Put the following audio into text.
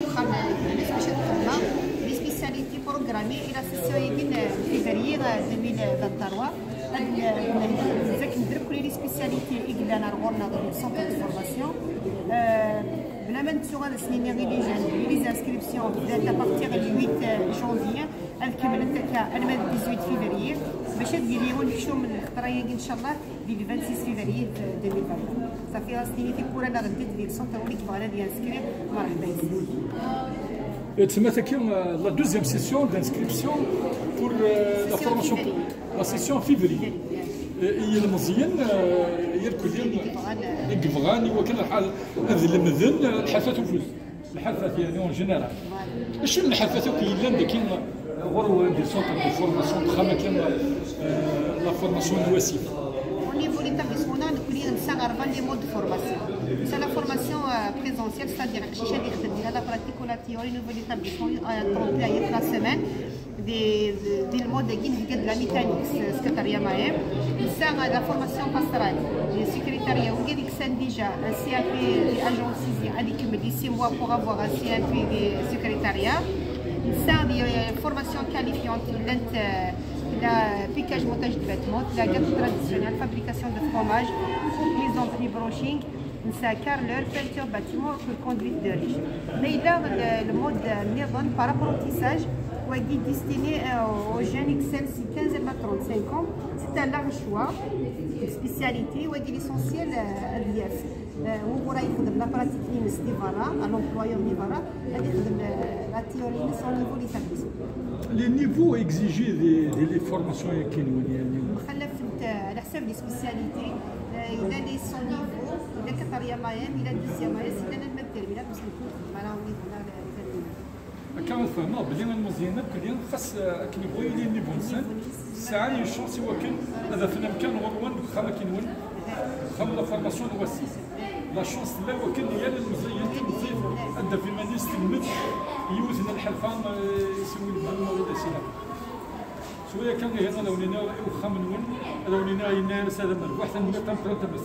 Les spécialités programmées et la session février 2023. Les spécialités centre de formation. Les inscriptions à partir du 8 janvier. Elle 18 février. باش نديرو نمشيو من الخطرايا ان شاء الله ل 26 فيفري 2023 صافي راسني في كوره لا غديت ديال السونتر اللي كيبغى غادي ينسكري مرحبا تما كاين لا دوزيام سيسيون دانسكريبسيون بور لا فورماسيون لا سيسيون فيفري هي المزيان هي الكليه الكفغاني وكان الحال هذا المذن الحافات وفلوس الحافات يعني اون جينيرال ماشي من الحافات كاين كاين غير دي سونتر دو فورماسيون خاما كاين لا فورماسيون الواسيف. Au niveau de l'établissement, nous avons des modes de formation. C'est la formation présentielle, c'est-à-dire la pratique ou la théorie au niveau de l'établissement, la semaine, des modes de la mécanique, secrétariat maïm. C'est la formation pastorale, le secrétariat, on a déjà un CAP agent 6 avec 6 mois pour avoir un CAP de secrétariat. C'est une formation qualifiante. La piquage, montage de vêtements, la gâteau traditionnelle, fabrication de fromage, mise en prix broching, carreleur, peinture bâtiment, conduite de riche. Mais il y a le mode Miron par apprentissage qui est destiné aux jeunes XL 15 à 35 ans. C'est un large choix, une spécialité ou l'essentiel à l'IF. Où il la pratique à l'employeur la théorie au niveau de l'établissement. Les niveaux exigés des formations على حسب السبيسياليتي اذا لي سون نيفو اذا كطريا مايم الى دوزيام مايم اذا المادير الى باش نكون معنا كان فهمنا بلي المزيانات كلين خاص كنبغيو يلي نيفو نسان ساعه يشونسي وكان هذا في الامكان غروان خما كينون خما لا فورماسيون واسي لا شونس لا وكان هي المزيان المزيان ادى في مانيست المدح يوزن الحلفان يسوي البلمه ولا سينا شويه كان هنا لو لينا وخا منون لو لينا ينارس هذا من واحد من تنقرا تبس